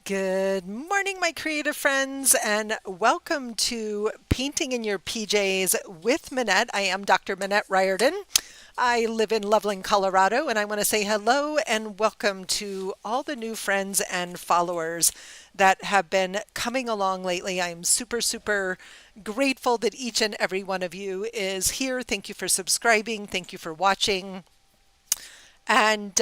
Good morning, my creative friends, and welcome to Painting in Your PJs with Minette. I am Dr. Minette Riordan. I live in Loveland, Colorado, and I want to say hello and welcome to all the new friends and followers that have been coming along lately. I'm super grateful that each and every one of you is here. Thank you for subscribing. Thank you for watching. And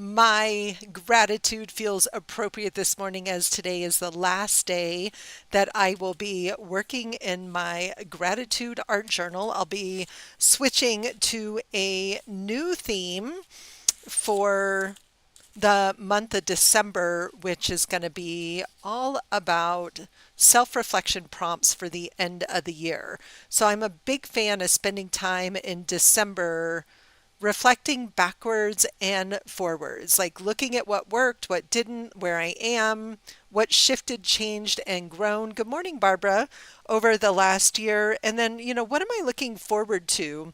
my gratitude feels appropriate this morning as today is the last day that I will be working in my gratitude art journal. I'll be switching to a new theme for the month of December, which is going to be all about self-reflection prompts for the end of the year. So I'm a big fan of spending time in December reflecting backwards and forwards, like looking at what worked, what didn't, where I am, what shifted, changed, and grown. Good morning, Barbara, over the last year. And then, what am I looking forward to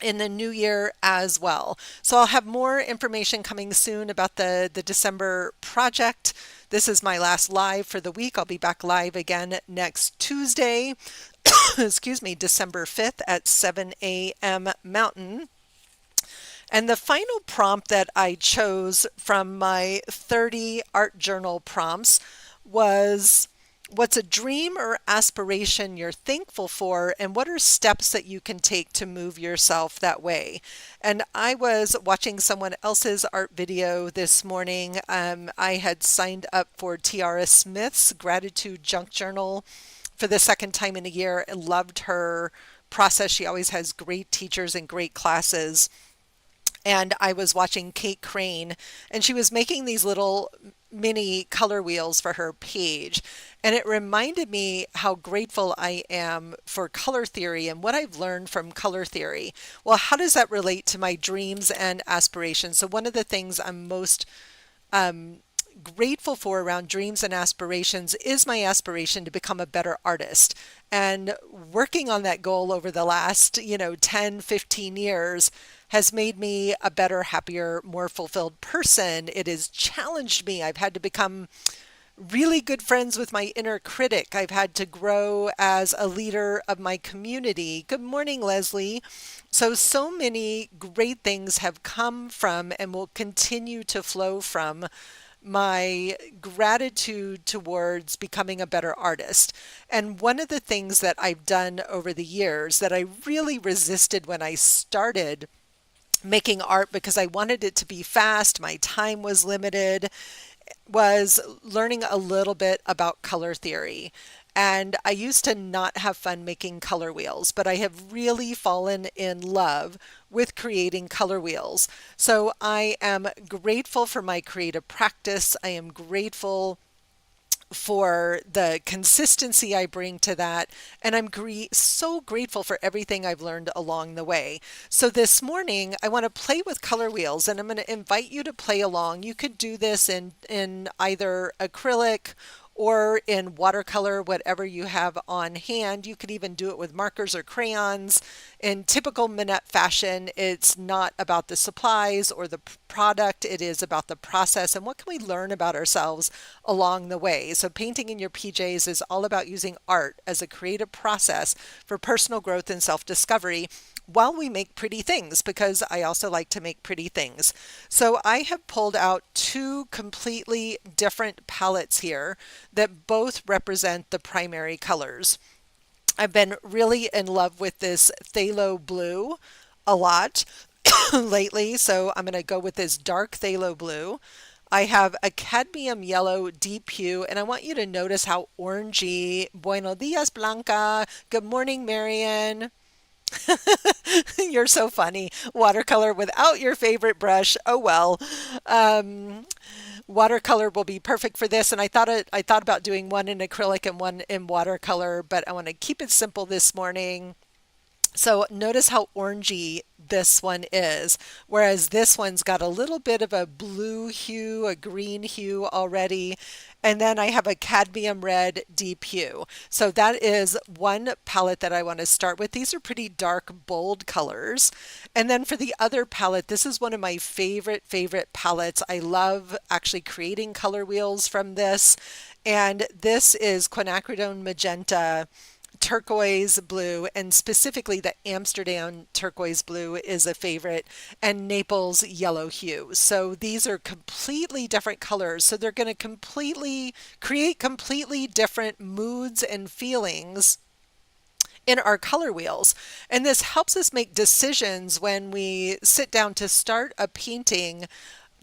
in the new year as well? So I'll have more information coming soon about the December project. This is my last live for the week. I'll be back live again next Tuesday, excuse me, December 5th at 7 a.m. Mountain. And the final prompt that I chose from my 30 art journal prompts was, what's a dream or aspiration you're thankful for, and what are steps that you can take to move yourself that way? And I was watching someone else's art video this morning. I had signed up for Tiara Smith's Gratitude Junk Journal for the second time in a year and loved her process. She always has great teachers and great classes. And I was watching Kate Crane, and she was making these little mini color wheels for her page. And it reminded me how grateful I am for color theory and what I've learned from color theory. Well, how does that relate to my dreams and aspirations? So one of the things I'm most grateful for around dreams and aspirations is my aspiration to become a better artist. And working on that goal over the last, 10, 15 years has made me a better, happier, more fulfilled person. It has challenged me. I've had to become really good friends with my inner critic. I've had to grow as a leader of my community. Good morning, Leslie. So many great things have come from and will continue to flow from my gratitude towards becoming a better artist. And one of the things that I've done over the years that I really resisted when I started making art because I wanted it to be fast, my time was limited, was learning a little bit about color theory. And I used to not have fun making color wheels, but I have really fallen in love with creating color wheels. So I am grateful for my creative practice. I am grateful for the consistency I bring to that. And I'm so grateful for everything I've learned along the way. So this morning, I want to play with color wheels, and I'm going to invite you to play along. You could do this in either acrylic or in watercolor, whatever you have on hand. You could even do it with markers or crayons. In typical Minette fashion, it's not about the supplies or the product, it is about the process and what can we learn about ourselves along the way. So painting in your PJs is all about using art as a creative process for personal growth and self-discovery while we make pretty things, because I also like to make pretty things. So I have pulled out two completely different palettes here that both represent the primary colors. I've been really in love with this phthalo blue a lot lately, so I'm going to go with this dark phthalo blue. I have a cadmium yellow deep hue, and I want you to notice how orangey. Buenos dias, Blanca. Good morning, Marian. You're so funny. Watercolor without your favorite brush. Oh well. Um, Watercolor will be perfect for this, and I thought about doing one in acrylic and one in watercolor, but I want to keep it simple this morning. So notice how orangey this one is, whereas this one's got a little bit of a blue hue, a green hue already. And then I have a cadmium red deep hue. So that is one palette that I want to start with. These are pretty dark, bold colors. And then for the other palette, this is one of my favorite palettes. I love actually creating color wheels from this. And this is quinacridone magenta, turquoise blue, and specifically the Amsterdam turquoise blue is a favorite, and Naples yellow hue. So these are completely different colors. So they're going to completely create completely different moods and feelings in our color wheels. And this helps us make decisions when we sit down to start a painting,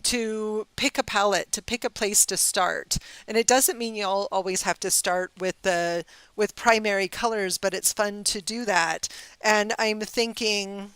to pick a palette, to pick a place to start. And it doesn't mean you'll always have to start with primary colors, but it's fun to do that. And I'm thinking,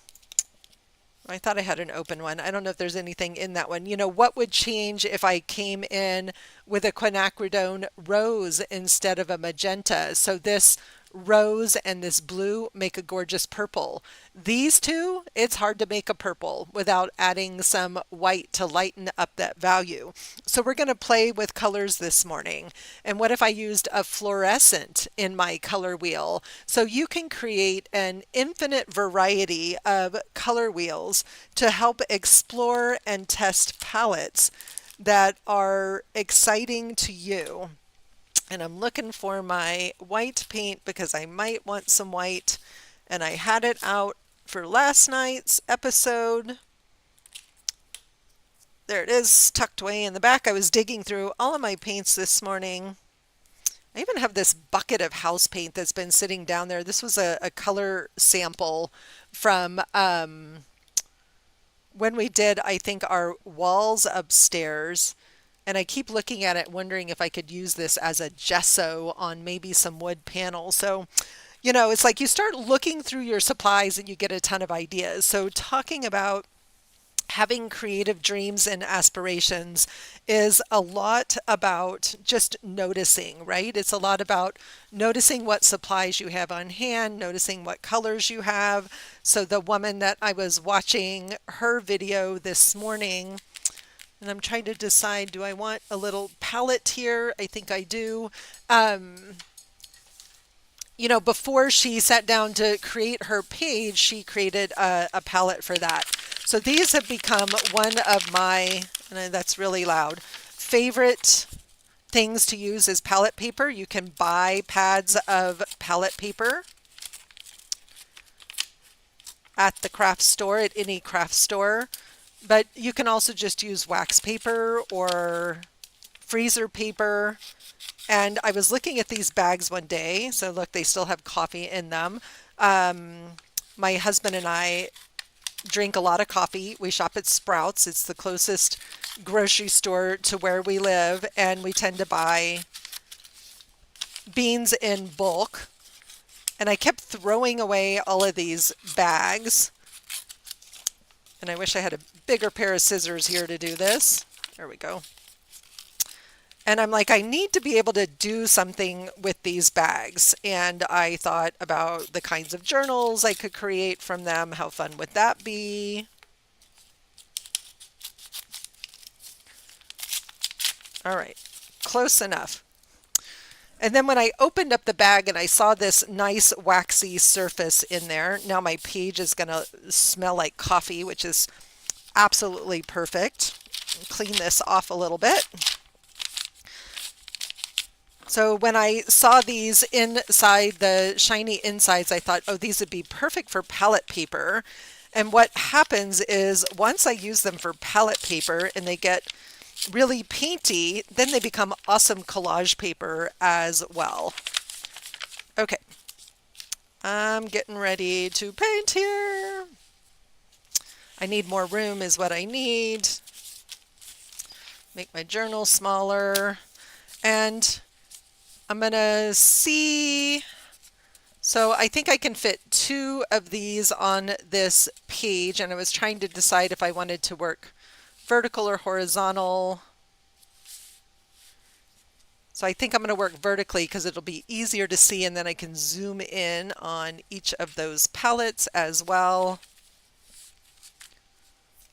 I thought I had an open one. I don't know if there's anything in that one. What would change if I came in with a quinacridone rose instead of a magenta? So this rose and this blue make a gorgeous purple. These two, it's hard to make a purple without adding some white to lighten up that value. So we're going to play with colors this morning. And what if I used a fluorescent in my color wheel? So you can create an infinite variety of color wheels to help explore and test palettes that are exciting to you. And I'm looking for my white paint because I might want some white. And I had it out for last night's episode. There it is, tucked away in the back. I was digging through all of my paints this morning. I even have this bucket of house paint that's been sitting down there. This was a color sample from when we did, I think, our walls upstairs. And I keep looking at it, wondering if I could use this as a gesso on maybe some wood panels. So, it's like you start looking through your supplies and you get a ton of ideas. So talking about having creative dreams and aspirations is a lot about just noticing, right? It's a lot about noticing what supplies you have on hand, noticing what colors you have. So the woman that I was watching her video this morning, and I'm trying to decide, do I want a little palette here? I think I do. Before she sat down to create her page, she created a palette for that. So these have become one of my, and that's really loud, favorite things to use is palette paper. You can buy pads of palette paper at the craft store, at any craft store. But you can also just use wax paper or freezer paper. And I was looking at these bags one day. So look, they still have coffee in them. My husband and I drink a lot of coffee. We shop at Sprouts. It's the closest grocery store to where we live. And we tend to buy beans in bulk. And I kept throwing away all of these bags. And I wish I had a bigger pair of scissors here to do this. There we go. And I'm like, I need to be able to do something with these bags. And I thought about the kinds of journals I could create from them. How fun would that be? All right, close enough. And then when I opened up the bag and I saw this nice waxy surface in there, now my page is going to smell like coffee, which is absolutely perfect. Clean this off a little bit. So when I saw these inside, the shiny insides, I thought, oh, these would be perfect for palette paper. And what happens is once I use them for palette paper and they get really painty, then they become awesome collage paper as well. Okay, I'm getting ready to paint here. I need more room is what I need. Make my journal smaller. And I'm gonna see, so I think I can fit 2 of these on this page, and I was trying to decide if I wanted to work vertical or horizontal. So I think I'm going to work vertically because it'll be easier to see, and then I can zoom in on each of those palettes as well.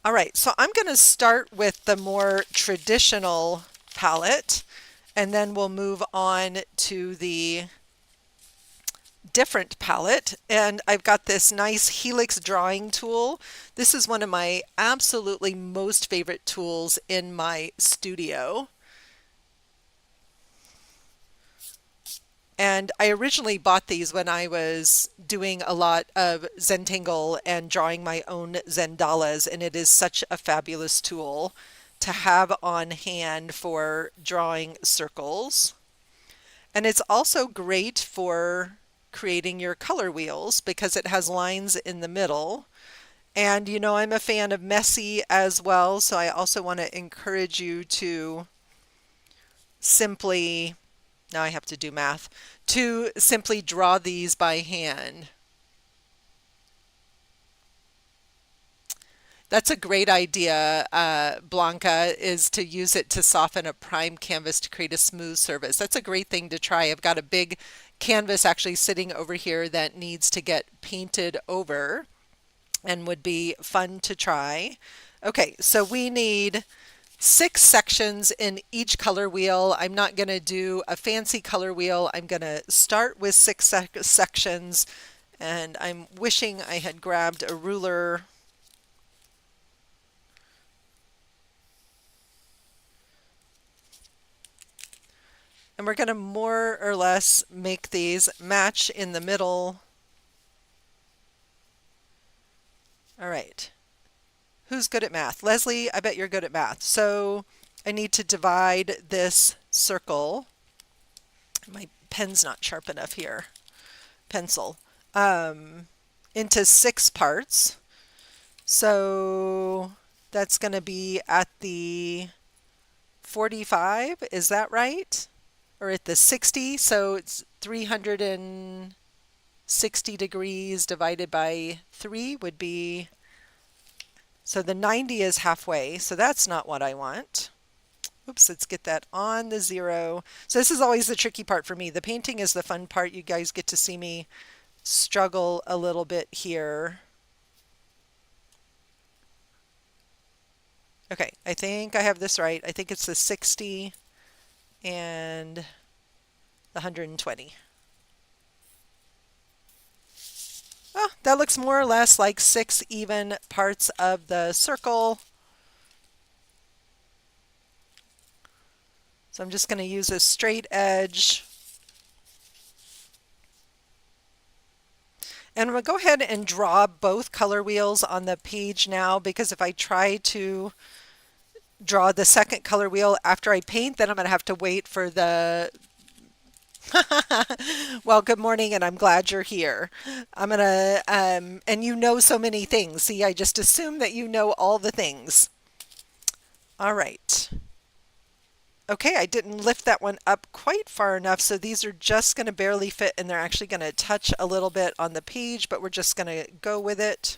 All right, so I'm going to start with the more traditional palette, And then we'll move on to the different palette, and I've got this nice Helix drawing tool. This is one of my absolutely most favorite tools in my studio. And I originally bought these when I was doing a lot of zentangle and drawing my own zendalas, and it is such a fabulous tool to have on hand for drawing circles. And it's also great for creating your color wheels because it has lines in the middle. And you know, I'm a fan of messy as well, so I also want to encourage you to simply, now I have to do math, to simply draw these by hand. That's a great idea, Blanca, is to use it to soften a prime canvas to create a smooth surface. That's a great thing to try. I've got a big canvas actually sitting over here that needs to get painted over and would be fun to try. Okay, so we need 6 sections in each color wheel. I'm not going to do a fancy color wheel. I'm going to start with 6 sections, and I'm wishing I had grabbed a ruler. And we're going to more or less make these match in the middle. All right. Who's good at math? Leslie, I bet you're good at math. So I need to divide this circle. My pen's not sharp enough here. Pencil. Into 6 parts. So that's going to be at the 45. Is that right? Or at the 60, so it's 360 degrees divided by 3 would be, so the 90 is halfway, so that's not what I want. Oops, let's get that on the 0. So this is always the tricky part for me. The painting is the fun part. You guys get to see me struggle a little bit here. Okay, I think I have this right. I think it's the 60 and 120. Oh, that looks more or less like 6 even parts of the circle. So I'm just going to use a straight edge. And I'm going to go ahead and draw both color wheels on the page now, because if I try to draw the second color wheel after I paint, then I'm going to have to wait for the well, good morning, and I'm glad you're here. I'm gonna, and you know so many things. See, I just assume that you know all the things. All right. Okay, I didn't lift that one up quite far enough, so these are just going to barely fit, and they're actually going to touch a little bit on the page, but we're just going to go with it.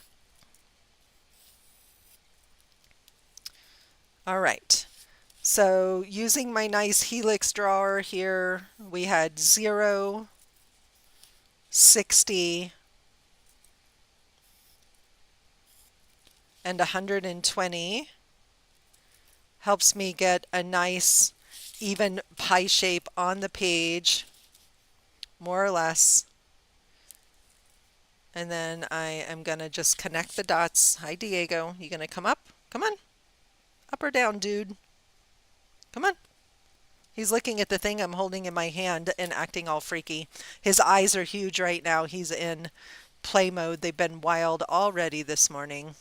All right. So using my nice Helix drawer here, we had 0, 60, and 120. Helps me get a nice even pie shape on the page, more or less. And then I am going to just connect the dots. Hi, Diego. You going to come up? Come on. Up or down, dude? Come on. He's looking at the thing I'm holding in my hand and acting all freaky. His eyes are huge right now. He's in play mode. They've been wild already this morning.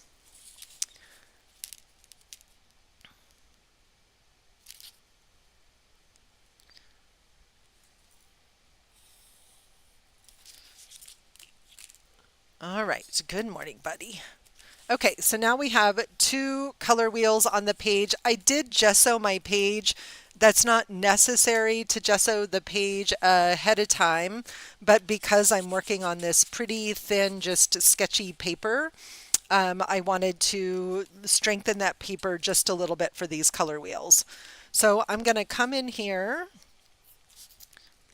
All right. Good morning, buddy. Okay, so now we have 2 color wheels on the page. I did gesso my page. That's not necessary to gesso the page ahead of time, but because I'm working on this pretty thin, just sketchy paper, I wanted to strengthen that paper just a little bit for these color wheels. So I'm going to come in here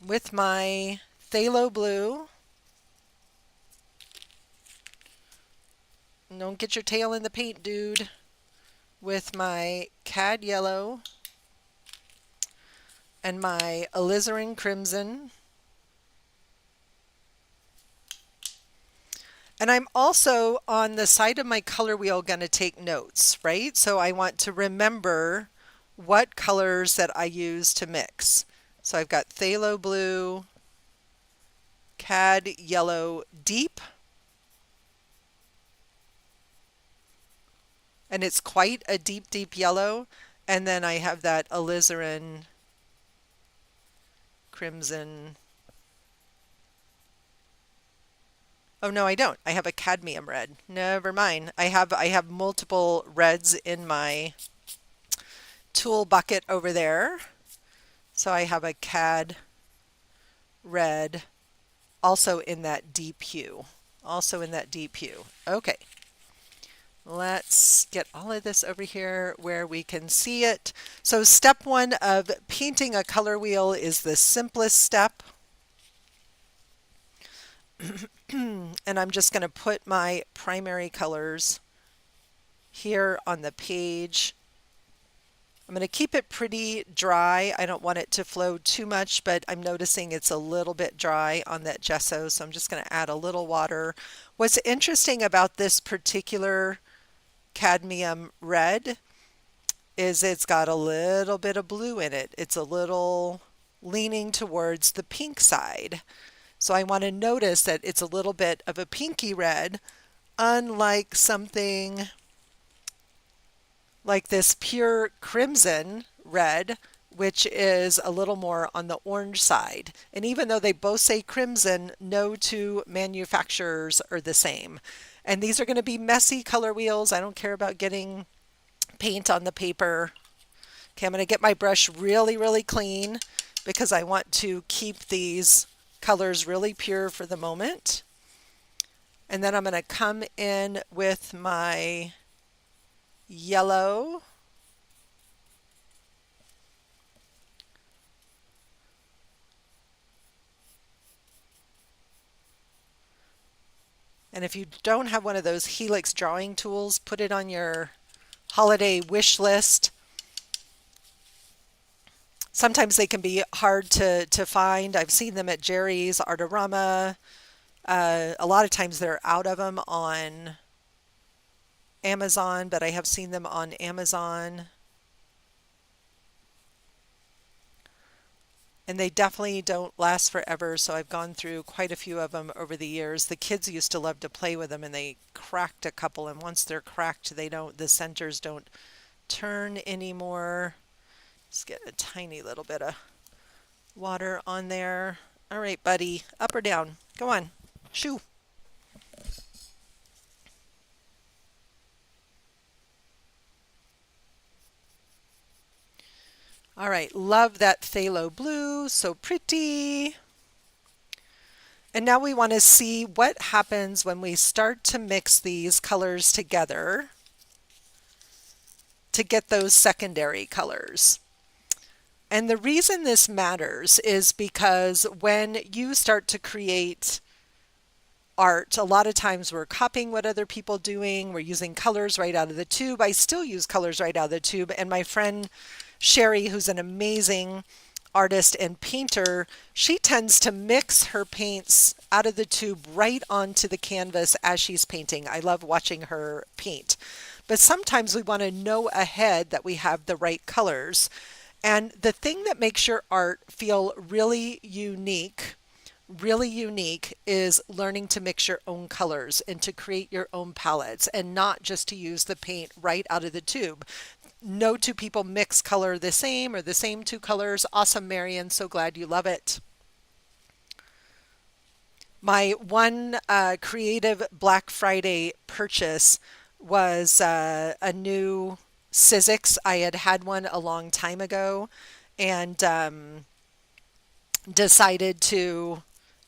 with my phthalo blue. Don't get your tail in the paint, dude. With my cad yellow. and my alizarin crimson. And I'm also on the side of my color wheel going to take notes, right? So I want to remember what colors that I use to mix. So I've got phthalo blue, cad yellow deep, and it's quite a deep, deep yellow. And then I have that alizarin crimson. Oh no, I don't. I have a cadmium red. Never mind. I have multiple reds in my tool bucket over there. So I have a cad red also in that deep hue. Also in that deep hue. Okay. Let's get all of this over here where we can see it. So step one of painting a color wheel is the simplest step. And I'm just going to put my primary colors here on the page. I'm going to keep it pretty dry. I don't want it to flow too much, but I'm noticing it's a little bit dry on that gesso, so I'm just going to add a little water. What's interesting about this particular cadmium red is it's got a little bit of blue in it. It's a little leaning towards the pink side. So I want to notice that it's a little bit of a pinky red, unlike something like this pure crimson red, which is a little more on the orange side. And even though they both say crimson, no two manufacturers are the same. And these are going to be messy color wheels. I don't care about getting paint on the paper. Okay, I'm going to get my brush really, really clean because I want to keep these colors really pure for the moment. And then I'm going to come in with my yellow. And if you don't have one of those Helix drawing tools, put it on your holiday wish list. Sometimes they can be hard to find. I've seen them at Jerry's, Artorama. A lot of times they're out of them on Amazon, but I have seen them on Amazon. And they definitely don't last forever, so I've gone through quite a few of them over the years. The kids used to love to play with them, and they cracked a couple, and once they're cracked, the centers don't turn anymore. Just get a tiny little bit of water on there. All right, buddy, up or down? Go on, shoo. All right, love that phthalo blue, so pretty. And now we want to see what happens when we start to mix these colors together to get those secondary colors. And the reason this matters is because when you start to create art, a lot of times we're copying what other people are doing. We're using colors right out of the tube. I still use colors right out of the tube. And my friend Sherry, who's an amazing artist and painter, she tends to mix her paints out of the tube right onto the canvas as she's painting. I love watching her paint. But sometimes we want to know ahead that we have the right colors. And the thing that makes your art feel really unique is learning to mix your own colors and to create your own palettes and not just to use the paint right out of the tube. No two people mix color the same or the same two colors. Awesome, Marion. So glad you love it. My one creative Black Friday purchase was a new Sizzix. I had one a long time ago and decided to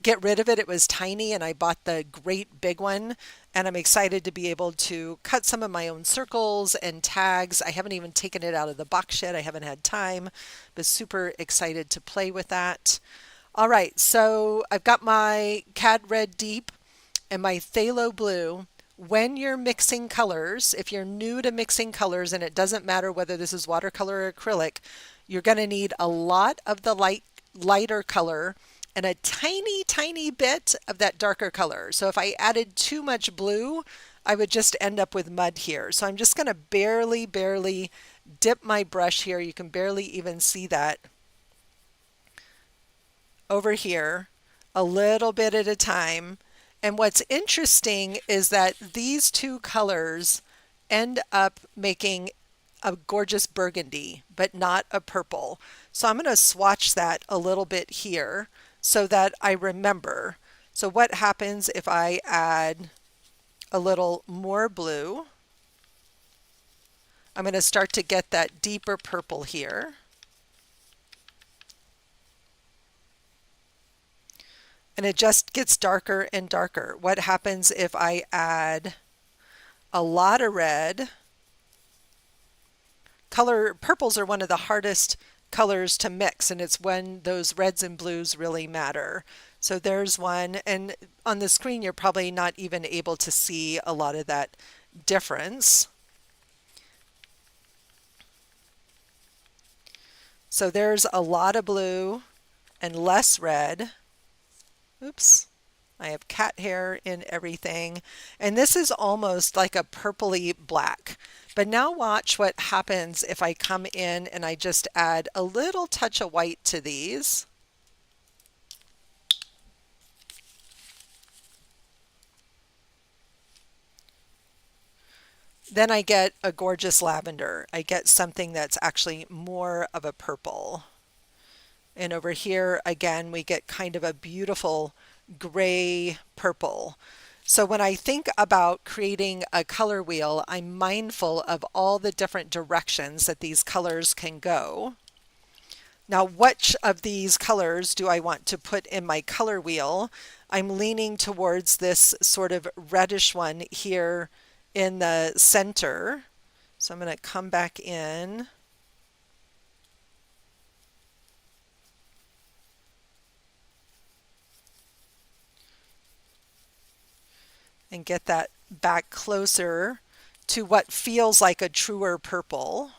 get rid of it. It was tiny and I bought the great big one, and I'm excited to be able to cut some of my own circles and tags. I haven't even taken it out of the box yet. I haven't had time, but super excited to play with that. All right, so I've got my Cad Red Deep and my Phthalo Blue. When you're mixing colors, if you're new to mixing colors, and it doesn't matter whether this is watercolor or acrylic, You're going to need a lot of the lighter color and a tiny, tiny bit of that darker color. So if I added too much blue, I would just end up with mud here. So I'm just going to barely dip my brush here. You can barely even see that over here, a little bit at a time. And what's interesting is that these two colors end up making a gorgeous burgundy, but not a purple. So I'm going to swatch that a little bit here so that I remember. So what happens if I add a little more blue? I'm going to start to get that deeper purple here. And it just gets darker and darker. What happens if I add a lot of red? Purples are one of the hardest colors to mix, and it's when those reds and blues really matter. So there's one, and on the screen you're probably not even able to see a lot of that difference. So there's a lot of blue and less red. Oops, I have cat hair in everything. And this is almost like a purpley black. But now watch what happens if I come in and I just add a little touch of white to these. Then I get a gorgeous lavender. I get something that's actually more of a purple. And over here, again, we get kind of a beautiful gray purple. So when I think about creating a color wheel, I'm mindful of all the different directions that these colors can go. Now, which of these colors do I want to put in my color wheel? I'm leaning towards this sort of reddish one here in the center. So I'm going to come back in. And get that back closer to what feels like a truer purple.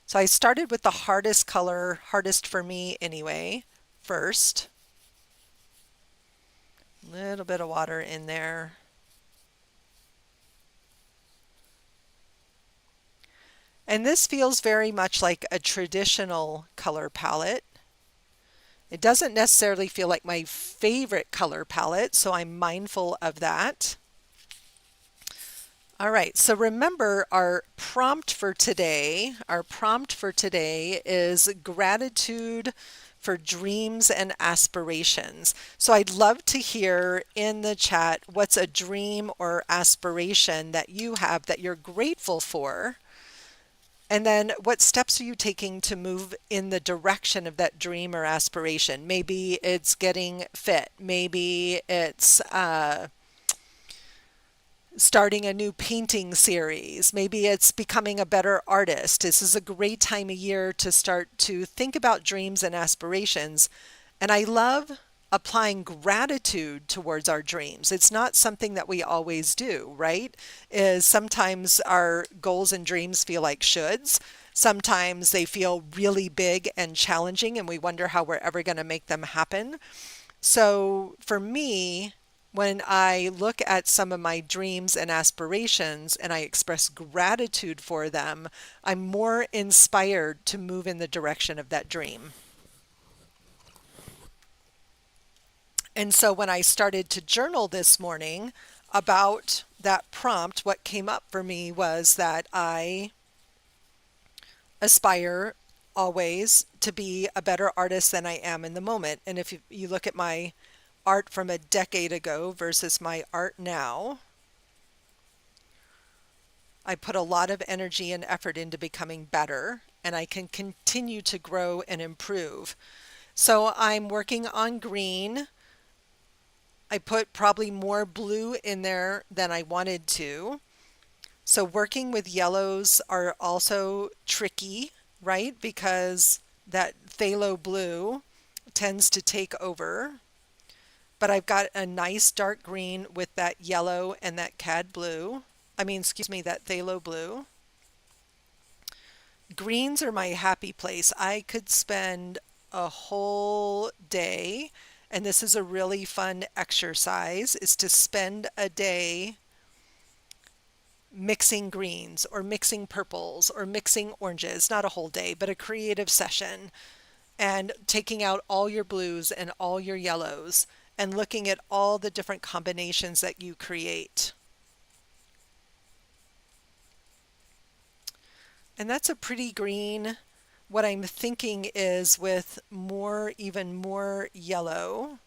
So I started with the hardest color, hardest for me anyway, first. A little bit of water in there. And this feels very much like a traditional color palette. It doesn't necessarily feel like my favorite color palette, so I'm mindful of that. All right, so remember our prompt for today. Our prompt for today is gratitude for dreams and aspirations. So I'd love to hear in the chat what's a dream or aspiration that you have that you're grateful for. And then what steps are you taking to move in the direction of that dream or aspiration? Maybe it's getting fit. Maybe it's starting a new painting series. Maybe it's becoming a better artist. This is a great time of year to start to think about dreams and aspirations. And I love applying gratitude towards our dreams. It's not something that we always do, right? Is sometimes our goals and dreams feel like shoulds. Sometimes they feel really big and challenging, and we wonder how we're ever going to make them happen. So for me, when I look at some of my dreams and aspirations and I express gratitude for them, I'm more inspired to move in the direction of that dream. And so when I started to journal this morning about that prompt, what came up for me was that I aspire always to be a better artist than I am in the moment. And if you look at my art from a decade ago versus my art now, I put a lot of energy and effort into becoming better, and I can continue to grow and improve. So I'm working on green. I put probably more blue in there than I wanted to. So working with yellows are also tricky, right? Because that phthalo blue tends to take over. But I've got a nice dark green with that yellow and that that phthalo blue. Greens are my happy place. I could spend a whole day, and this is a really fun exercise, is to spend a day mixing greens or mixing purples or mixing oranges, not a whole day, but a creative session, and taking out all your blues and all your yellows and looking at all the different combinations that you create. And that's a pretty green. What I'm thinking is with more, even more yellow,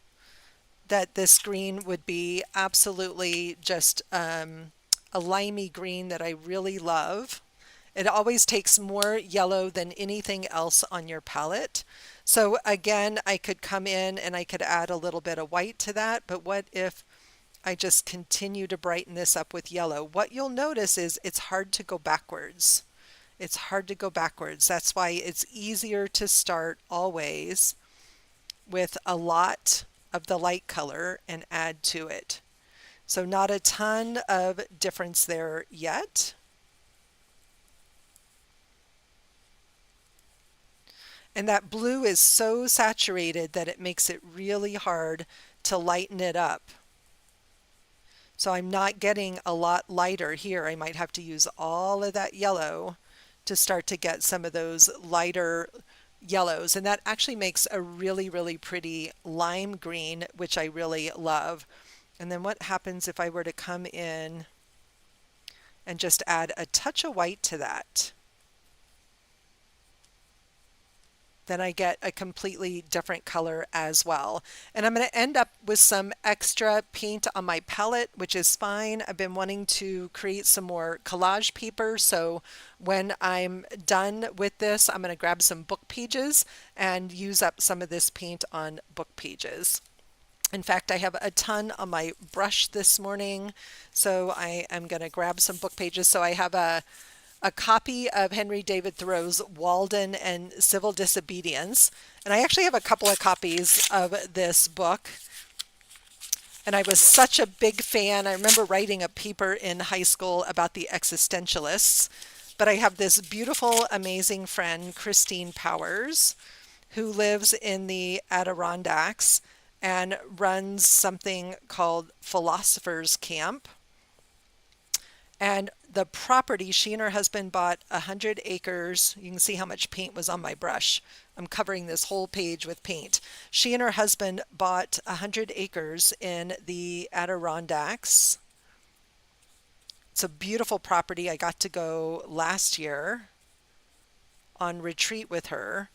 that this green would be absolutely just a limey green that I really love. It always takes more yellow than anything else on your palette. So again, I could come in and I could add a little bit of white to that, but what if I just continue to brighten this up with yellow? What you'll notice is it's hard to go backwards. It's hard to go backwards. That's why it's easier to start always with a lot of the light color and add to it. So not a ton of difference there yet. And that blue is so saturated that it makes it really hard to lighten it up. So I'm not getting a lot lighter here. I might have to use all of that yellow to start to get some of those lighter yellows. And that actually makes a really, really pretty lime green, which I really love. And then what happens if I were to come in and just add a touch of white to that? Then I get a completely different color as well. And I'm going to end up with some extra paint on my palette, which is fine. I've been wanting to create some more collage paper. So when I'm done with this, I'm going to grab some book pages and use up some of this paint on book pages. In fact, I have a ton on my brush this morning, so I am going to grab some book pages. So I have a copy of Henry David Thoreau's Walden and Civil Disobedience. And I actually have a couple of copies of this book. And I was such a big fan. I remember writing a paper in high school about the existentialists. But I have this beautiful, amazing friend, Christine Powers, who lives in the Adirondacks and runs something called Philosopher's Camp. And the property, she and her husband bought 100 acres. You can see how much paint was on my brush. I'm covering this whole page with paint. She and her husband bought 100 acres in the Adirondacks. It's a beautiful property. I got to go last year on retreat with her.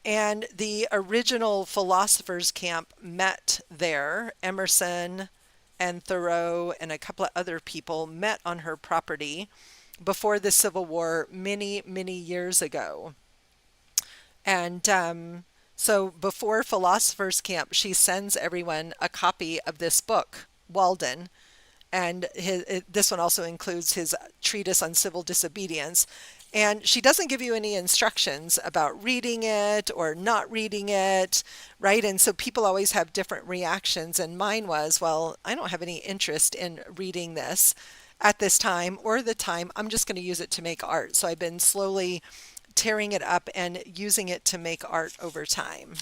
And the original Philosophers Camp met there. Emerson and Thoreau and a couple of other people met on her property before the Civil War many, many years ago. And so before Philosopher's Camp, she sends everyone a copy of this book, Walden. And this one also includes his treatise on civil disobedience. And she doesn't give you any instructions about reading it or not reading it, right? And so people always have different reactions. And mine was, well, I don't have any interest in reading this at this time or the time. I'm just going to use it to make art. So I've been slowly tearing it up and using it to make art over time.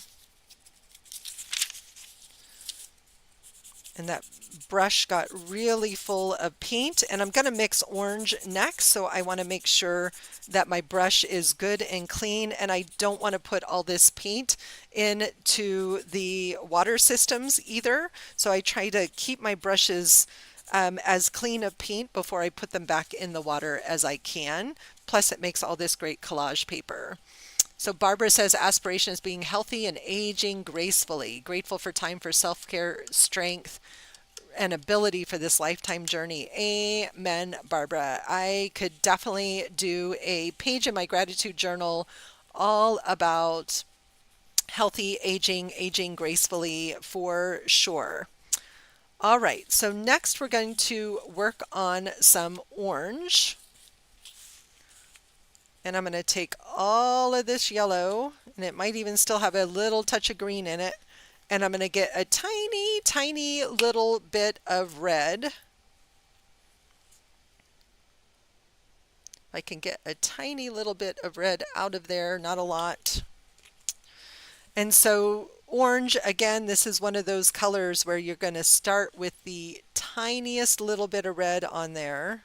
And that brush got really full of paint, and I'm going to mix orange next, so I want to make sure that my brush is good and clean, and I don't want to put all this paint into the water systems either, so I try to keep my brushes as clean of paint before I put them back in the water as I can. Plus it makes all this great collage paper. So Barbara says aspiration is being healthy and aging gracefully, grateful for time for self-care, strength, and ability for this lifetime journey. Amen, Barbara. I could definitely do a page in my gratitude journal all about healthy aging, aging gracefully for sure. All right, so next we're going to work on some orange. And I'm going to take all of this yellow, and it might even still have a little touch of green in it, and I'm going to get a tiny, tiny little bit of red. I can get a tiny little bit of red out of there, not a lot. And so orange, again, this is one of those colors where you're going to start with the tiniest little bit of red on there.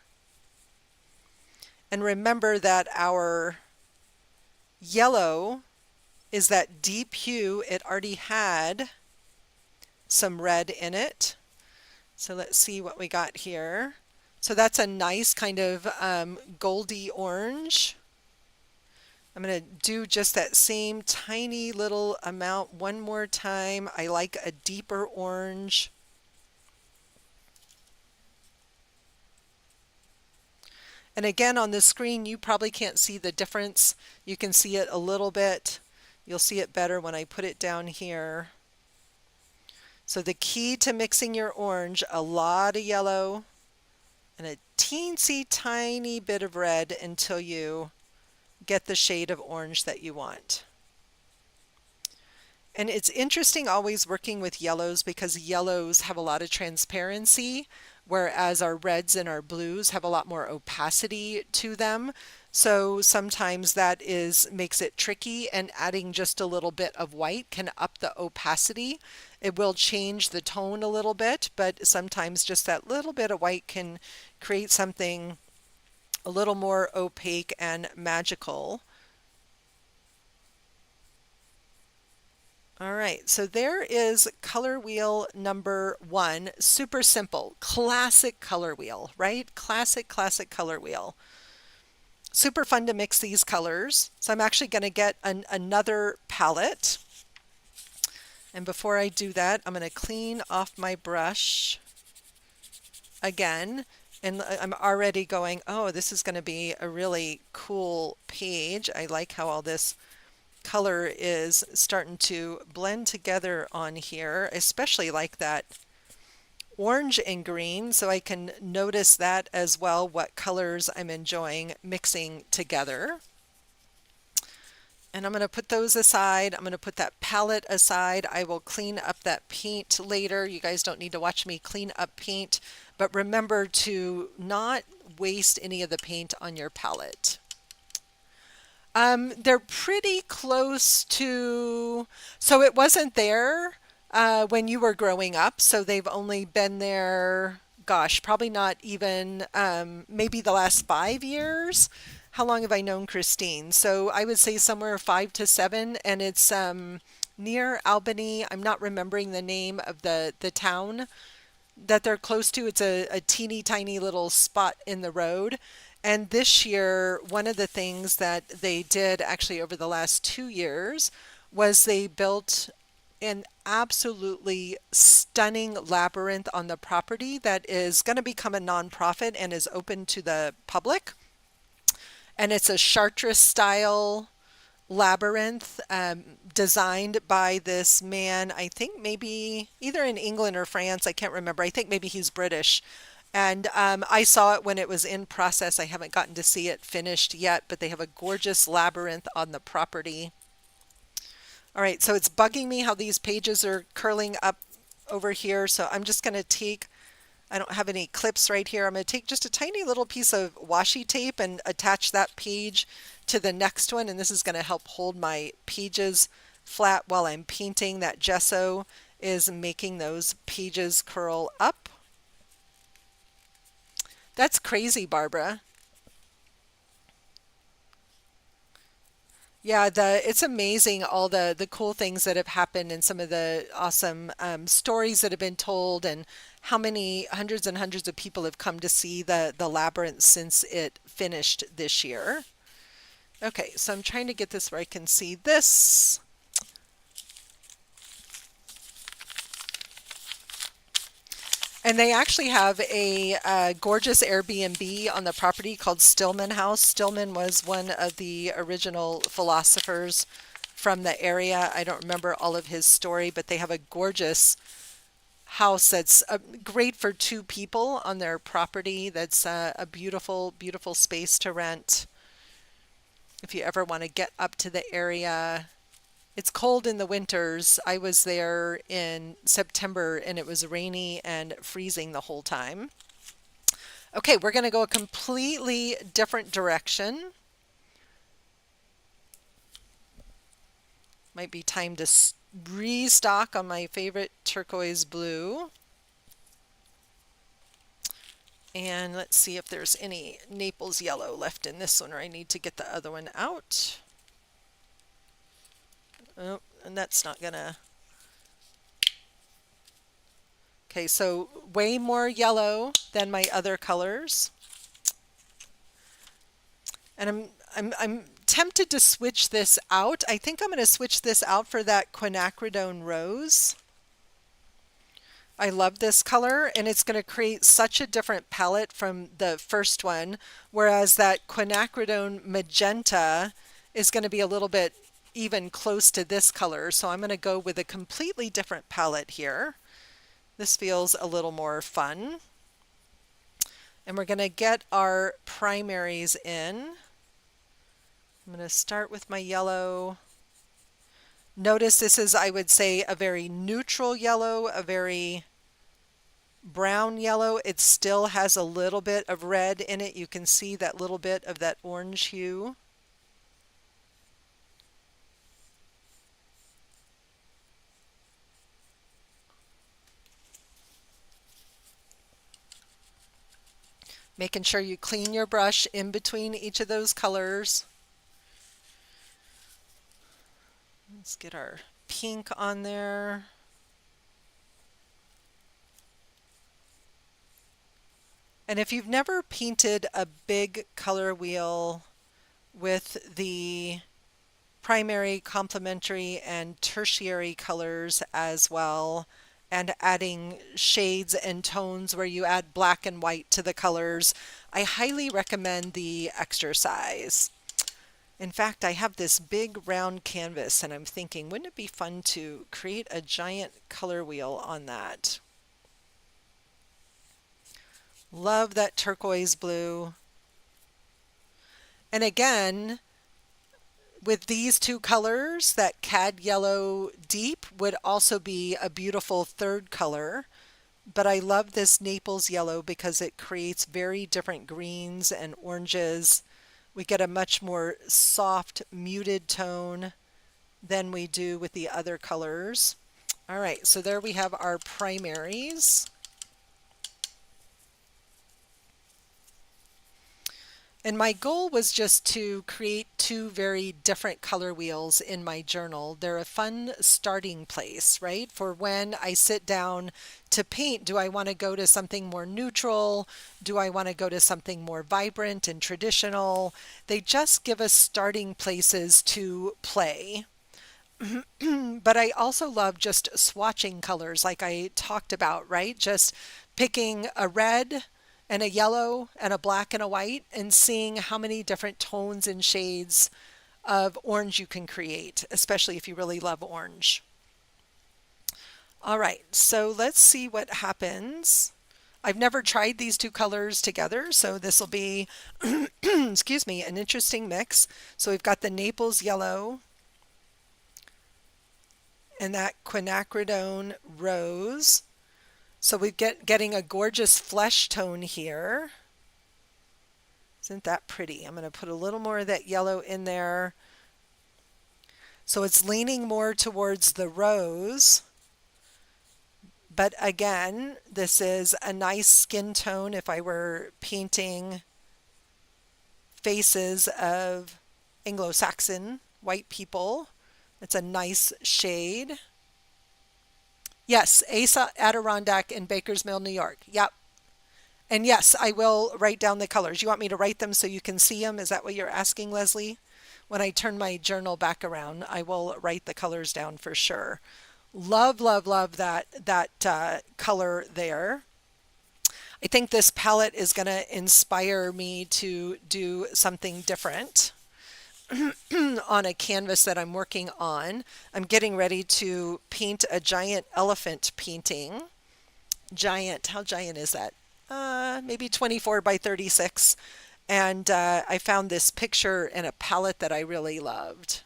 And remember that our yellow is that deep hue. It already had some red in it. So let's see what we got here. So that's a nice kind of goldy orange. I'm going to do just that same tiny little amount one more time. I like a deeper orange. And again, on the screen, you probably can't see the difference. You can see it a little bit. You'll see it better when I put it down here. So the key to mixing your orange, a lot of yellow and a teensy tiny bit of red until you get the shade of orange that you want. And it's interesting always working with yellows because yellows have a lot of transparency, whereas our reds and our blues have a lot more opacity to them. So sometimes that makes it tricky, and adding just a little bit of white can up the opacity. It will change the tone a little bit, but sometimes just that little bit of white can create something a little more opaque and magical. All right, so there is color wheel number 1. Super simple, classic color wheel, right? Classic color wheel. Super fun to mix these colors. So I'm actually going to get another palette. And before I do that, I'm going to clean off my brush again. And I'm already going, oh, this is going to be a really cool page. I like how all this color is starting to blend together on here, especially like that orange and green, so I can notice that as well, what colors I'm enjoying mixing together. And I'm going to put those aside. I'm going to put that palette aside. I will clean up that paint later. You guys don't need to watch me clean up paint, but remember to not waste any of the paint on your palette. They're pretty close to, so it wasn't there when you were growing up, so they've only been there, gosh, probably not even maybe the last 5 years. How long have I known Christine? So I would say somewhere 5 to 7, and it's near Albany. I'm not remembering the name of the town that they're close to. It's a teeny tiny little spot in the road. And this year, one of the things that they did actually over the last 2 years was they built an absolutely stunning labyrinth on the property that is going to become a nonprofit and is open to the public. And it's a Chartres style labyrinth designed by this man, I think maybe either in England or France, I can't remember. I think maybe he's British. And I saw it when it was in process. I haven't gotten to see it finished yet, but they have a gorgeous labyrinth on the property. All right, so it's bugging me how these pages are curling up over here. So I'm just going to take, I don't have any clips right here. I'm going to take just a tiny little piece of washi tape and attach that page to the next one. And this is going to help hold my pages flat while I'm painting. That gesso is making those pages curl up. That's crazy, Barbara. Yeah, it's amazing all the cool things that have happened and some of the awesome stories that have been told, and how many hundreds and hundreds of people have come to see the labyrinth since it finished this year. Okay, so I'm trying to get this where I can see this. And they actually have a gorgeous Airbnb on the property called Stillman House. Stillman was one of the original philosophers from the area. I don't remember all of his story, but they have a gorgeous house that's great for 2 people on their property. That's a beautiful, beautiful space to rent if you ever want to get up to the area. It's cold in the winters. I was there in September and it was rainy and freezing the whole time. Okay, we're going to go a completely different direction. Might be time to restock on my favorite turquoise blue. And let's see if there's any Naples yellow left in this one, or I need to get the other one out. Oh, and that's not gonna... Okay, so way more yellow than my other colors. And I'm tempted to switch this out. I think I'm going to switch this out for that quinacridone rose. I love this color, and it's going to create such a different palette from the first one, whereas that quinacridone magenta is going to be a little bit even close to this color. So I'm going to go with a completely different palette here. This feels a little more fun. And we're going to get our primaries in. I'm going to start with my yellow. Notice this is, I would say, a very neutral yellow, a very brown yellow. It still has a little bit of red in it. You can see that little bit of that orange hue. Making sure you clean your brush in between each of those colors. Let's get our pink on there. And if you've never painted a big color wheel with the primary, complementary, and tertiary colors as well, and adding shades and tones where you add black and white to the colors, I highly recommend the exercise. In fact, I have this big round canvas, and I'm thinking, wouldn't it be fun to create a giant color wheel on that? Love that turquoise blue. And again, with these two colors, that cad yellow deep would also be a beautiful third color. But I love this Naples yellow because it creates very different greens and oranges. We get a much more soft, muted tone than we do with the other colors. All right, so there we have our primaries. And my goal was just to create two very different color wheels in my journal. They're a fun starting place, right? For when I sit down to paint, do I want to go to something more neutral? Do I want to go to something more vibrant and traditional? They just give us starting places to play. But I also love just swatching colors like I talked about, right? Just picking a red and a yellow and a black and a white and seeing how many different tones and shades of orange you can create, especially if you really love orange. All right, so let's see what happens. I've never tried these two colors together, so this will be, excuse me, an interesting mix. So we've got the Naples yellow and that quinacridone rose. So we're getting a gorgeous flesh tone here. Isn't that pretty? I'm going to put a little more of that yellow in there. So it's leaning more towards the rose. But again, this is a nice skin tone if I were painting faces of Anglo-Saxon white people. It's a nice shade. Yes, Asa Adirondack in Baker's Mill, New York. Yep. And yes, I will write down the colors. You want me to write them so you can see them? Is that what you're asking, Leslie? When I turn my journal back around, I will write the colors down for sure. Love, love, love that color there. I think this palette is going to inspire me to do something different on a canvas that I'm working on. I'm getting ready to paint a giant elephant painting. Giant, how giant is that? Maybe 24 by 36. And I found this picture in a palette that I really loved.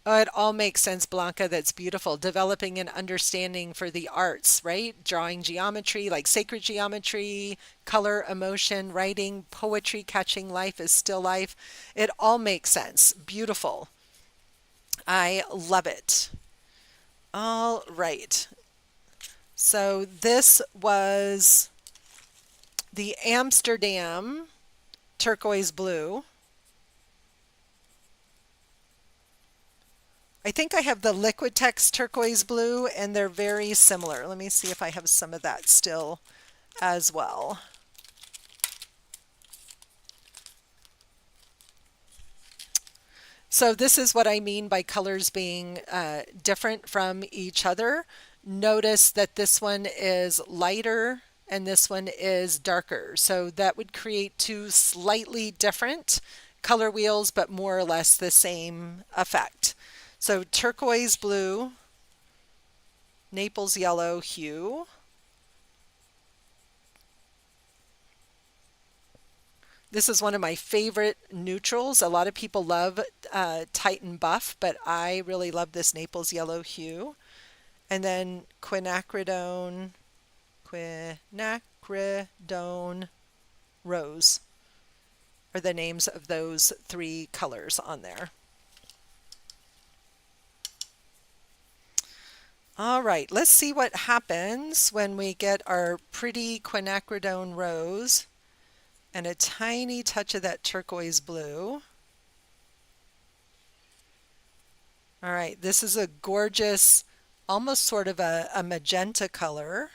Oh, it all makes sense, Blanca. That's beautiful. Developing an understanding for the arts, right? Drawing geometry, like sacred geometry, color, emotion, writing, poetry, catching life is still life. It all makes sense. Beautiful. I love it. All right. So this was the Amsterdam turquoise blue. I think I have the Liquitex turquoise blue, and they're very similar. Let me see if I have some of that still as well. So this is what I mean by colors being different from each other. Notice that this one is lighter and this one is darker. So that would create two slightly different color wheels, but more or less the same effect. So turquoise blue, Naples yellow hue. This is one of my favorite neutrals. A lot of people love Titan Buff, but I really love this Naples yellow hue. And then quinacridone rose are the names of those three colors on there. All right, let's see what happens when we get our pretty quinacridone rose and a tiny touch of that turquoise blue. All right, this is a gorgeous, almost sort of a magenta color.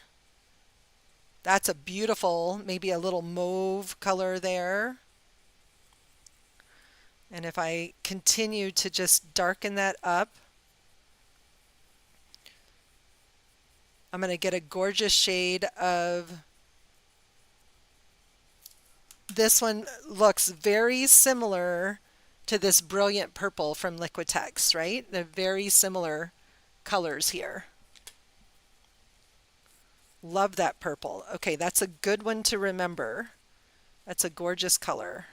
That's a beautiful, maybe a little mauve color there. And if I continue to just darken that up, I'm going to get a gorgeous shade of, this one looks very similar to this brilliant purple from Liquitex, right? They're very similar colors here. Love that purple. Okay, that's a good one to remember. That's a gorgeous color.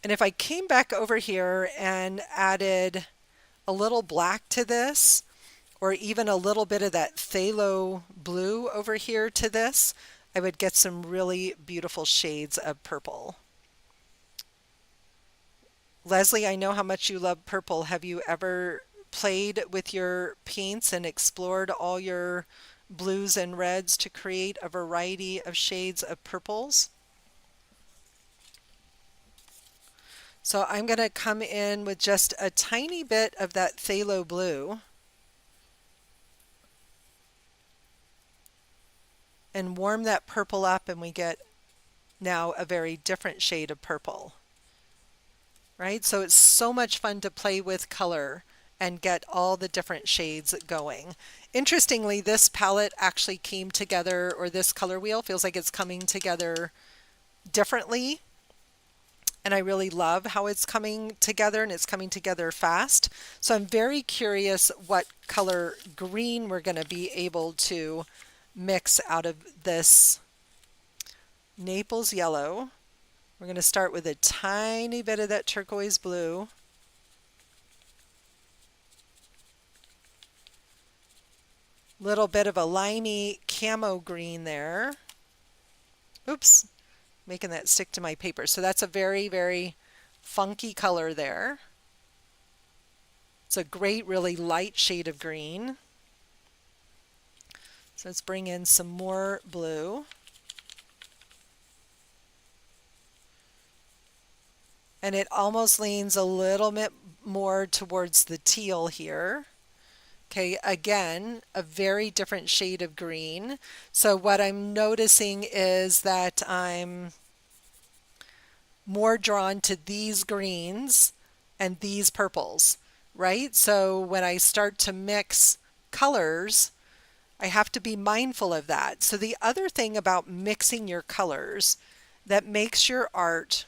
And if I came back over here and added a little black to this, or even a little bit of that phthalo blue over here to this, I would get some really beautiful shades of purple. Leslie, I know how much you love purple. Have you ever played with your paints and explored all your blues and reds to create a variety of shades of purples? So I'm going to come in with just a tiny bit of that phthalo blue and warm that purple up, and we get now a very different shade of purple. Right? So it's so much fun to play with color and get all the different shades going. Interestingly, this palette actually came together, or this color wheel feels like it's coming together differently. And I really love how it's coming together, and it's coming together fast. So I'm very curious what color green we're going to be able to mix out of this Naples yellow. We're going to start with a tiny bit of that turquoise blue. Little bit of a limey camo green there. Oops, making that stick to my paper. So that's a very, very funky color there. It's a great, really light shade of green. So let's bring in some more blue. And it almost leans a little bit more towards the teal here. Okay, again, a very different shade of green. So what I'm noticing is that I'm more drawn to these greens and these purples, right? So when I start to mix colors, I have to be mindful of that. So the other thing about mixing your colors that makes your art,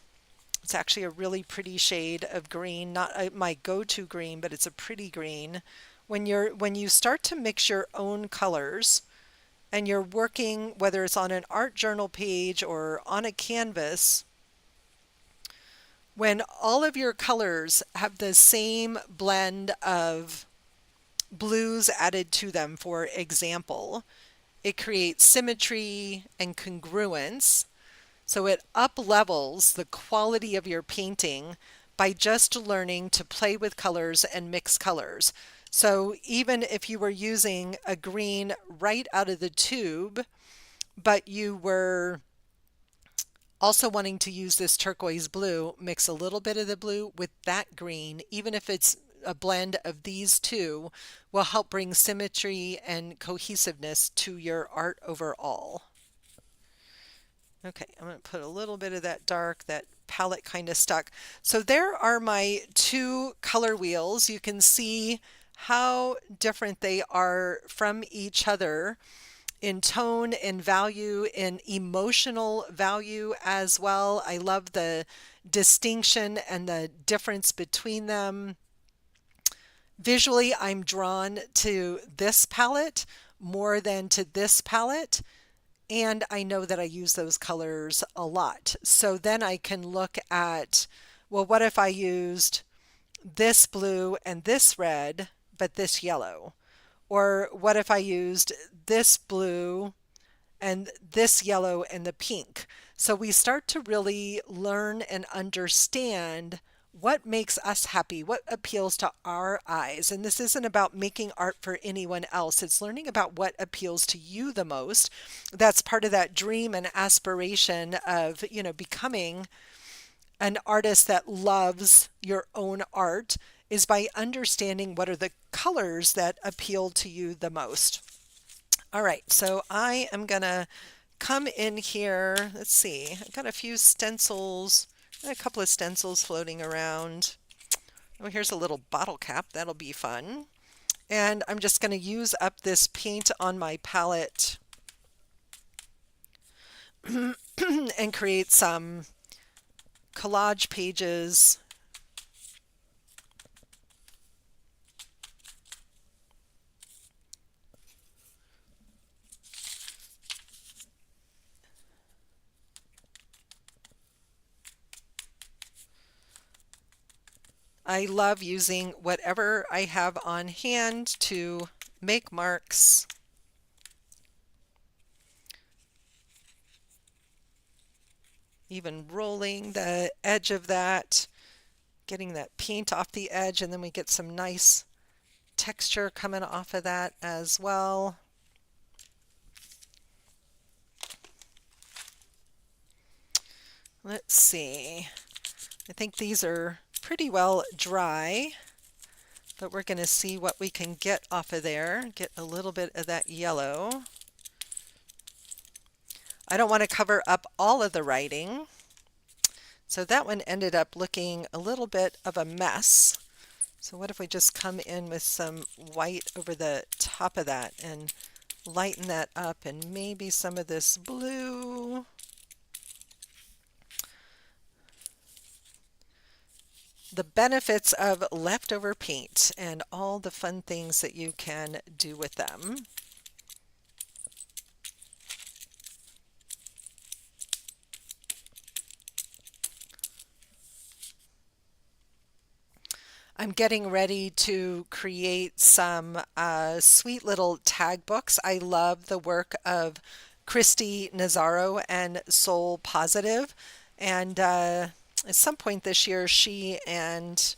it's actually a really pretty shade of green, not my go-to green, but it's a pretty green. When you start to mix your own colors and you're working, whether it's on an art journal page or on a canvas, When all of your colors have the same blend of blues added to them, for example, it creates symmetry and congruence. So it up levels the quality of your painting by just learning to play with colors and mix colors. So even if you were using a green right out of the tube, but you were also wanting to use this turquoise blue, mix a little bit of the blue with that green, even if it's a blend of these two, will help bring symmetry and cohesiveness to your art overall. Okay, I'm going to put a little bit of that dark, that palette kind of stuck. So there are my two color wheels. You can see how different they are from each other in tone and value, in emotional value as well. I love the distinction and the difference between them. Visually, I'm drawn to this palette more than to this palette. And I know that I use those colors a lot. So then I can look at, well, what if I used this blue and this red, but this yellow? Or what if I used this blue and this yellow and the pink? So we start to really learn and understand what makes us happy, what appeals to our eyes. And this isn't about making art for anyone else. It's learning about what appeals to you the most. That's part of that dream and aspiration of, becoming an artist that loves your own art, is by understanding what are the colors that appeal to you the most. All right, so I am gonna come in here. Let's see, I've got a few stencils, a couple of stencils floating around. Oh, here's a little bottle cap. That'll be fun. And I'm just going to use up this paint on my palette and create some collage pages. I love using whatever I have on hand to make marks. Even rolling the edge of that, getting that paint off the edge, and then we get some nice texture coming off of that as well. Let's see. I think these are pretty well dry, but we're going to see what we can get off of there. Get a little bit of that yellow. I don't want to cover up all of the writing. So that one ended up looking a little bit of a mess. So what if we just come in with some white over the top of that and lighten that up, and maybe some of this blue. The benefits of leftover paint and all the fun things that you can do with them. I'm getting ready to create some sweet little tag books. I love the work of Christy Nazaro and Soul Positive. And at some point this year, she and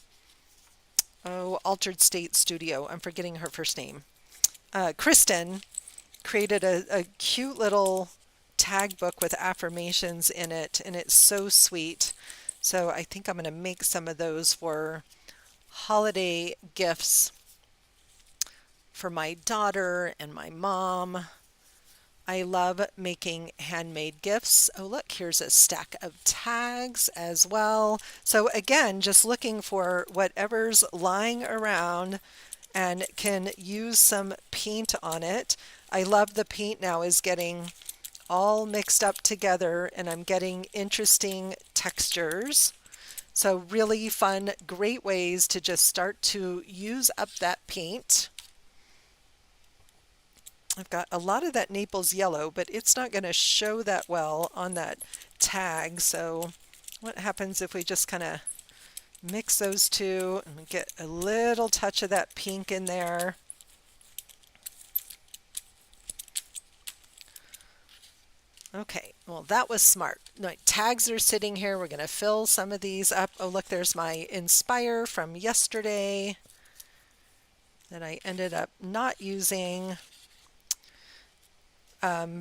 Altered State Studio, I'm forgetting her first name, Kristen, created a cute little tag book with affirmations in it, and it's so sweet. So I think I'm going to make some of those for holiday gifts for my daughter and my mom. I love making handmade gifts. Oh, look, here's a stack of tags as well. So again, just looking for whatever's lying around and can use some paint on it. I love the paint now is getting all mixed up together, and I'm getting interesting textures. So really fun, great ways to just start to use up that paint. I've got a lot of that Naples yellow, but it's not going to show that well on that tag. So What happens if we just kind of mix those two and get a little touch of that pink in there? Okay, well that was smart. My tags are sitting here. We're going to fill some of these up. Oh, look, there's my Inspire from yesterday that I ended up not using.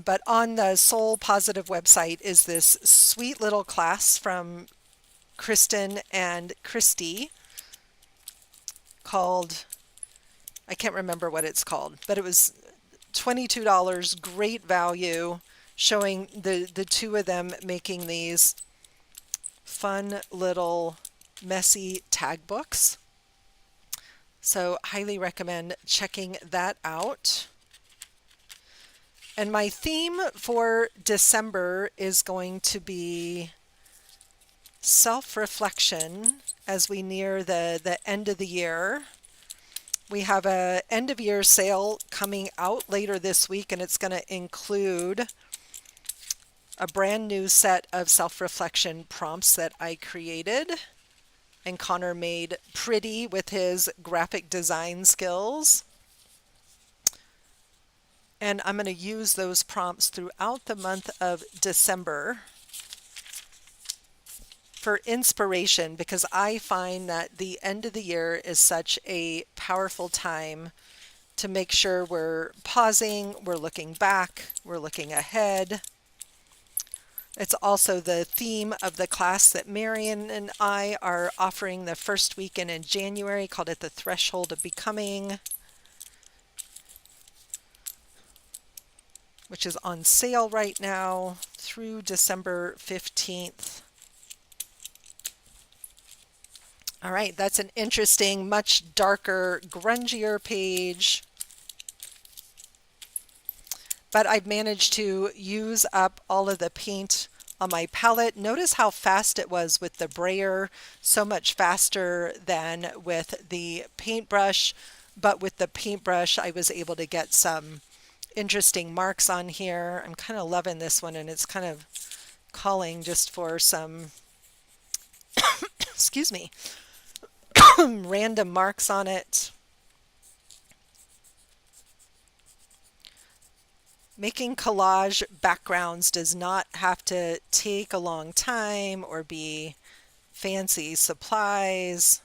But on the Soul Positive website is this sweet little class from Kristen and Christy called, I can't remember what it's called, but it was $22, great value, showing the two of them making these fun little messy tag books. So highly recommend checking that out. And my theme for December is going to be self-reflection as we near the end of the year. We have a end of year sale coming out later this week, and it's going to include a brand new set of self-reflection prompts that I created and Connor made pretty with his graphic design skills. And I'm going to use those prompts throughout the month of December for inspiration, because I find that the end of the year is such a powerful time to make sure we're pausing, we're looking back, we're looking ahead. It's also the theme of the class that Marion and I are offering the first weekend in January, called it The Threshold of Becoming, which is on sale right now through December 15th. All right, that's an interesting, much darker, grungier page. But I've managed to use up all of the paint on my palette. Notice how fast it was with the brayer, so much faster than with the paintbrush. But with the paintbrush, I was able to get some interesting marks on here. I'm kind of loving this one, and it's kind of calling just for some, excuse me, random marks on it. Making collage backgrounds does not have to take a long time or be fancy supplies.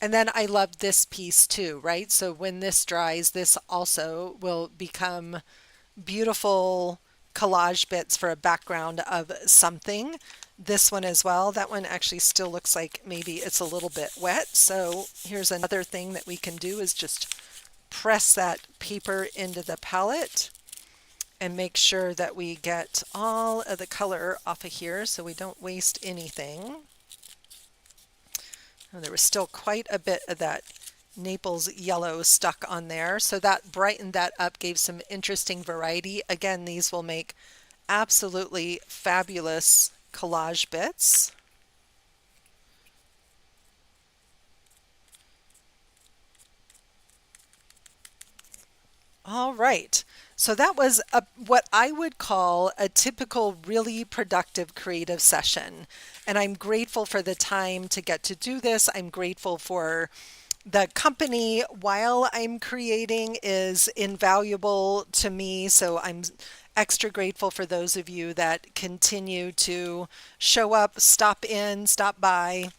And then I love this piece too, right? So when this dries, this also will become beautiful collage bits for a background of something. This one as well. That one actually still looks like maybe it's a little bit wet. So here's another thing that we can do, is just press that paper into the palette and make sure that we get all of the color off of here so we don't waste anything. Oh, there was still quite a bit of that Naples yellow stuck on there, so that brightened that up, gave some interesting variety. Again, these will make absolutely fabulous collage bits. All right, so that was what I would call a typical really productive creative session, and I'm grateful for the time to get to do this. I'm grateful for the company while I'm creating is invaluable to me, so I'm extra grateful for those of you that continue to show up, stop in, stop by,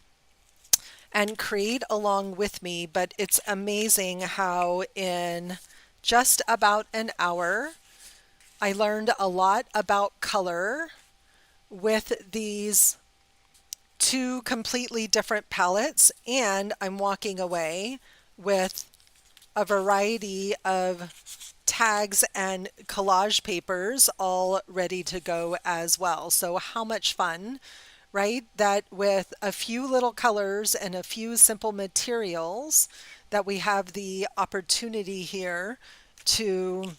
and create along with me. But it's amazing how in just about an hour, I learned a lot about color with these two completely different palettes, and I'm walking away with a variety of tags and collage papers all ready to go as well. So how much fun, right? That with a few little colors and a few simple materials that we have the opportunity here to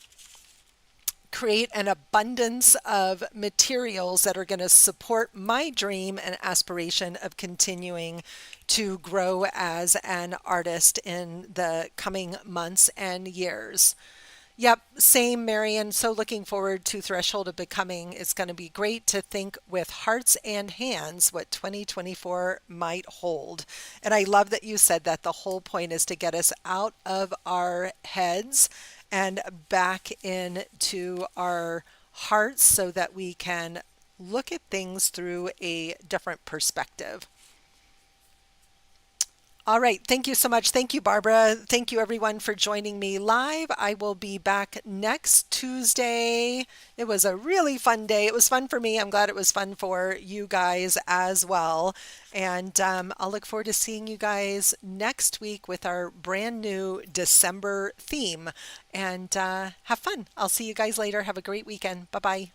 create an abundance of materials that are going to support my dream and aspiration of continuing to grow as an artist in the coming months and years. Yep, same, Marion. So looking forward to Threshold of Becoming. It's going to be great to think with hearts and hands what 2024 might hold. And I love that you said that the whole point is to get us out of our heads and back into our hearts so that we can look at things through a different perspective. All right. Thank you so much. Thank you, Barbara. Thank you, everyone, for joining me live. I will be back next Tuesday. It was a really fun day. It was fun for me. I'm glad it was fun for you guys as well. And I'll look forward to seeing you guys next week with our brand new December theme. And have fun. I'll see you guys later. Have a great weekend. Bye bye.